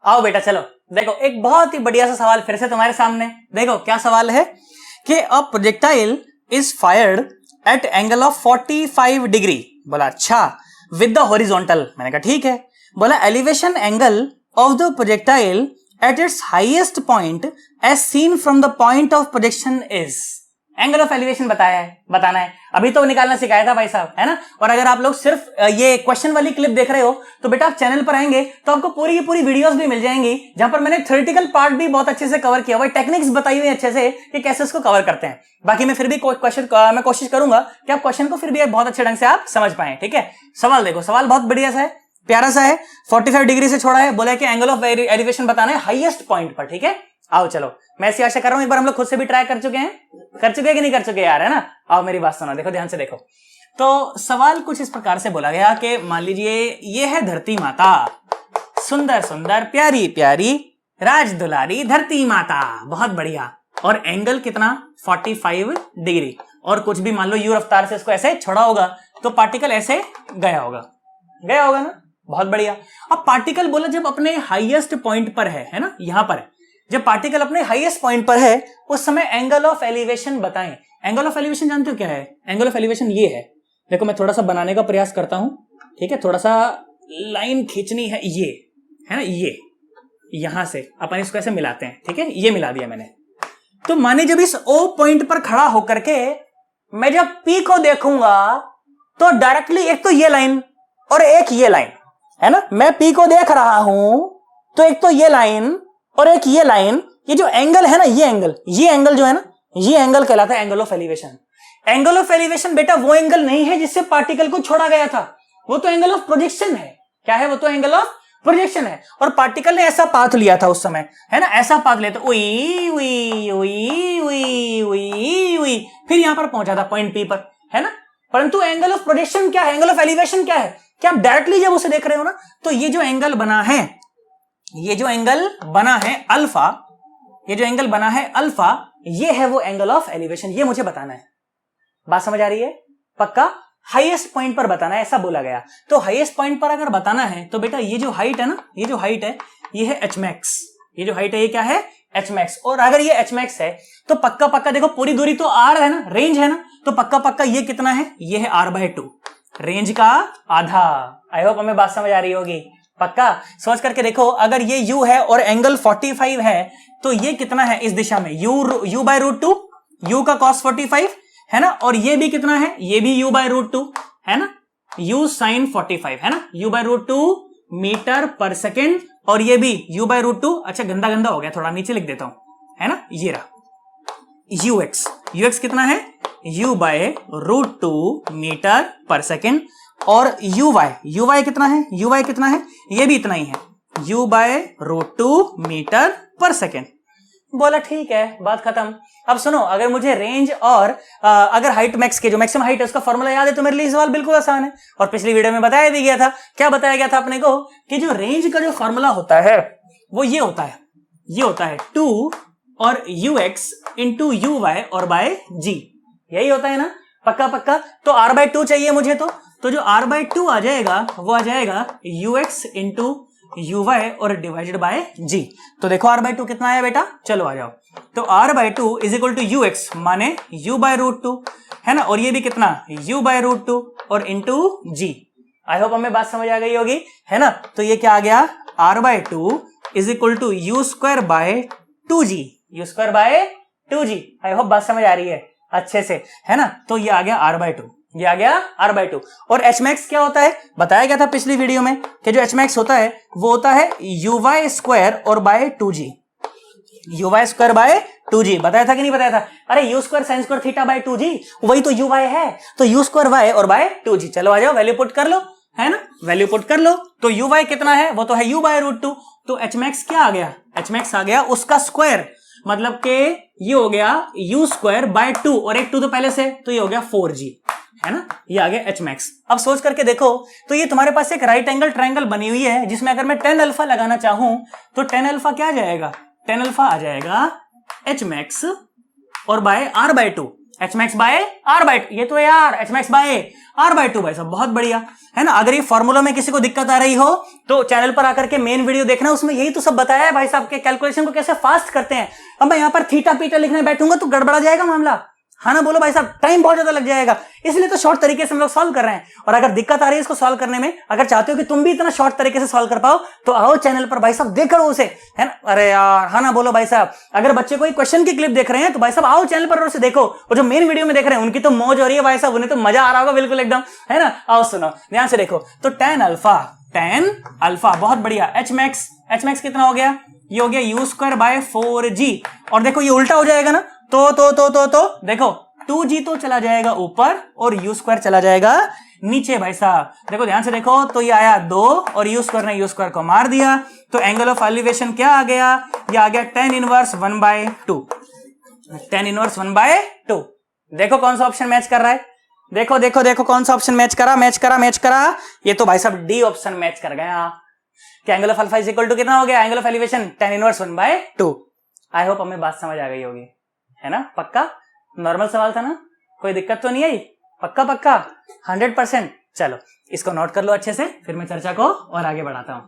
आओ बेटा चलो देखो एक बहुत ही बढ़िया सा सवाल फिर से तुम्हारे सामने। देखो क्या सवाल है कि a projectile is fired eight angle of 45 degree. बोला अच्छा विद द हॉरिजॉन्टल। मैंने कहा ठीक है। बोला elevation angle of the projectile at its highest point as seen from the point of projection is. Angle of elevation बताना है। अभी तो निकालना सिखाया था भाई साहब, है ना। और अगर आप लोग सिर्फ ये क्वेश्चन वाली क्लिप देख रहे हो तो बेटा आप चैनल पर आएंगे तो आपको पूरी की पूरी वीडियोस भी मिल जाएंगी जहां पर मैंने थ्योरेटिकल पार्ट भी बहुत अच्छे से कवर किया हुआ है, टेक्निक्स बताई हुई अच्छे से कि कैसे इसको कवर करते हैं। बाकी मैं फिर भी मैं कोशिश करूंगा कि आप क्वेश्चन को फिर भी बहुत अच्छे ढंग से आप समझ पाए। ठीक है, सवाल देखो, सवाल बहुत बढ़िया सा है, प्यारा सा है। 45 डिग्री से छोड़ा है, बोला कि एंगल ऑफ एलिवेशन बताना है हाईएस्ट पॉइंट पर। ठीक है, आओ चलो, मैं ऐसी आशा कर रहा हूं एक बार हम लोग खुद से भी ट्राई कर चुके हैं कि नहीं कर चुके यार, है ना। आओ मेरी बात सुनो, देखो ध्यान से देखो। तो सवाल कुछ इस प्रकार से बोला गया कि मान लीजिए ये है धरती माता, सुंदर सुंदर प्यारी प्यारी राज दुलारी धरती माता, बहुत बढ़िया। और एंगल कितना 45 डिग्री, और कुछ भी मान लो यू रफ्तार से इसको ऐसे छोड़ा होगा तो पार्टिकल ऐसे गया होगा ना, बहुत बढ़िया। अब पार्टिकल बोला जब अपने हाईएस्ट पॉइंट पर है ना, यहां पर है, जब पार्टिकल अपने हाईएस्ट पॉइंट पर है उस समय एंगल ऑफ एलिवेशन बताएं। एंगल ऑफ एलिवेशन जानते हो क्या है? एंगल ऑफ एलिवेशन ये है, देखो मैं थोड़ा सा बनाने का प्रयास करता हूं। ठीक है, थोड़ा सा लाइन खींचनी है, ये है ना, ये यहां से अपन इसको ऐसे मिलाते हैं। ठीक है, ये मिला दिया मैंने। तो माने जब इस ओ पॉइंट पर खड़ा होकर के मैं जब पी को देखूंगा तो डायरेक्टली एक तो ये लाइन और एक ये लाइन, है ना। मैं पी को देख रहा हूं तो एक तो ये लाइन और एक ये लाइन, ये जो एंगल है ना, ये एंगल जो है ना, ये एंगल कहलाता है angle of elevation. Angle of elevation बेटा वो एंगल नहीं है जिससे पार्टिकल को छोड़ा गया था, वो तो एंगल ऑफ प्रोजेक्शन है। क्या है? वो तो एंगल ऑफ प्रोजेक्शन है। और पार्टिकल ने ऐसा पाथ लिया था उस समय, है ना, ऐसा पाथ लिया था, उई उई उई उई उई उई, फिर यहां पर पहुंचा था पॉइंट पी पर, है ना। परंतु एंगल ऑफ प्रोजेक्शन क्या है, एंगल ऑफ एलिवेशन क्या है? क्या आप डायरेक्टली जब उसे देख रहे हो ना, तो ये जो एंगल बना है, ये जो एंगल बना है अल्फा, ये जो एंगल बना है अल्फा, ये है वो एंगल ऑफ एलिवेशन। ये मुझे बताना है, बात समझ आ रही है? पक्का हाईएस्ट पॉइंट पर बताना है, ऐसा बोला गया। तो हाईएस्ट पॉइंट पर अगर बताना है तो बेटा ये जो हाइट है ना, ये जो हाइट है ये है एच मैक्स। ये जो हाइट है ये क्या है? H max. और अगर ये एच मैक्स है तो पक्का पक्का देखो पूरी दूरी तो आर है ना, रेंज है ना, तो पक्का पक्का ये कितना है? ये है r/2, रेंज का आधा। आई होप हमें बात समझ आ रही होगी। पक्का सोच करके देखो, अगर ये u है और एंगल 45 है तो ये कितना है इस दिशा में? u/√2, u का cos 45 है ना, और ये भी कितना है? ये भी u/√2 है ना, u sin 45 है ना, u/√2 मीटर पर सेकेंड, और ये भी u/√2। अच्छा गंदा गंदा हो गया, थोड़ा नीचे लिख देता हूं, है ना, ये रहा ux कितना है? u/√2 मीटर पर सेकेंड। और uy कितना है? uy कितना है? ये भी इतना ही है, u/√2 मीटर पर सेकेंड। बोला ठीक है, बात खत्म। अब सुनो, अगर मुझे रेंज और अगर हाइट मैक्स के जो मैक्सिमम हाइट है उसका फॉर्मूला याद है तो मेरे लिए सवाल बिल्कुल आसान है। और पिछली वीडियो में बताया भी गया था, क्या बताया गया था अपने को, कि जो रेंज का जो फॉर्मूला होता है वो ये होता है 2 और ux इंटू uy और बाय g, यही होता है ना। पक्का पक्का। तो r/2 चाहिए मुझे, तो जो r/2 आ जाएगा वो आ जाएगा ux इंटू uy और डिवाइडेड बाय g। तो देखो r/2 कितना आया बेटा, चलो आ जाओ। तो r/2 is equal to ux माने u/√2 है ना, और ये भी कितना? u/√2 और इंटू g। आई होप हमें बात समझ आ गई होगी, है ना। तो ये क्या आ गया? r/2 is equal to u²/2g, u²/2g। I hope बात समझ आ रही है अच्छे से, है ना। तो ये आ गया r/2, ये आ गया r/2। और एच मैक्स क्या होता है? बताया गया था पिछली वीडियो में कि जो एच मैक्स होता है वो होता है uy² और बाय 2g, uy²/2g। बताया था कि नहीं बताया था? अरे u² sin² θ/2g, वही तो uy है, तो u²y और बाय 2g। चलो आ जाओ, वैल्यू पुट कर लो, है ना, वैल्यू पुट कर लो। तो uy कितना है? वो तो है u/√2। तो एच मैक्स क्या आ गया? एच मैक्स आ गया उसका स्क्वायर, मतलब के ये हो गया u²/2 और एक 2 तो पहले से, तो ये हो गया 4g, है ना, ये आ गया एच मैक्स। अब सोच करके देखो, तो ये तुम्हारे पास एक राइट एंगल ट्रायंगल बनी हुई है जिसमें अगर मैं tan अल्फा लगाना चाहूं तो tan अल्फा क्या आ जाएगा? tan अल्फा आ जाएगा एच मैक्स और by r/2। H max by R by two, ये तो है यार H max by R by two. भाई साहब बहुत बढ़िया है ना। अगर ये फॉर्मूला में किसी को दिक्कत आ रही हो तो चैनल पर आकर के मेन वीडियो देखना, उसमें यही तो सब बताया है भाई साहब के कैलकुलेशन को कैसे फास्ट करते हैं। अब मैं यहां पर थीटा पीटा लिखने बैठूंगा तो गड़बड़ा जाएगा मामला, हाँ ना बोलो भाई साहब, टाइम बहुत ज्यादा लग जाएगा। इसलिए तो शॉर्ट तरीके से हम लोग सॉल्व कर रहे हैं। और अगर दिक्कत आ रही है इसको सॉल्व करने में, अगर चाहते हो कि तुम भी इतना शॉर्ट तरीके से सॉल्व कर पाओ तो आओ चैनल पर भाई साहब, देखो उसे, है ना। अरे यार हाँ ना बोलो भाई साहब। अगर बच्चे कोई क्वेश्चन की क्लिप देख रहे हैं तो भाई साहब आओ चैनल पर उसे देखो, और जो मेन वीडियो में देख रहे हैं उनकी तो मौज हो रही है भाई साहब, उन्हें तो मजा आ रहा होगा बिल्कुल एकदम, है ना। आओ सुनो ध्यान से देखो। तो tan अल्फा बहुत बढ़िया। एच मैक्स कितना हो गया, ये हो गया यू स्क्वायर बाय 4g। और देखो ये उल्टा हो जाएगा ना, तो देखो 2g तो चला जाएगा ऊपर और यू स्क्वायर चला जाएगा नीचे। भाई साहब देखो ध्यान से देखो, तो ये आया 2 और यू स्क्वायर ने यू स्क्वायर को मार दिया, तो एंगल ऑफ एलिवेशन क्या आ गया, ये आ गया tan इनवर्स 1/2। tan inverse 1/2। देखो कौन सा ऑप्शन मैच कर रहा है, देखो कौन सा ऑप्शन मैच करा। ये तो भाई साहब डी ऑप्शन मैच कर गया कि angle of alpha is equal to कितना हो गया, angle of elevation tan inverse 1/2। I hope हमें बात समझ आ गई होगी, है ना। पक्का नॉर्मल सवाल था ना, कोई दिक्कत तो नहीं आई, पक्का 100%। चलो इसको नोट कर लो अच्छे से, फिर मैं चर्चा को और आगे बढ़ाता हूं।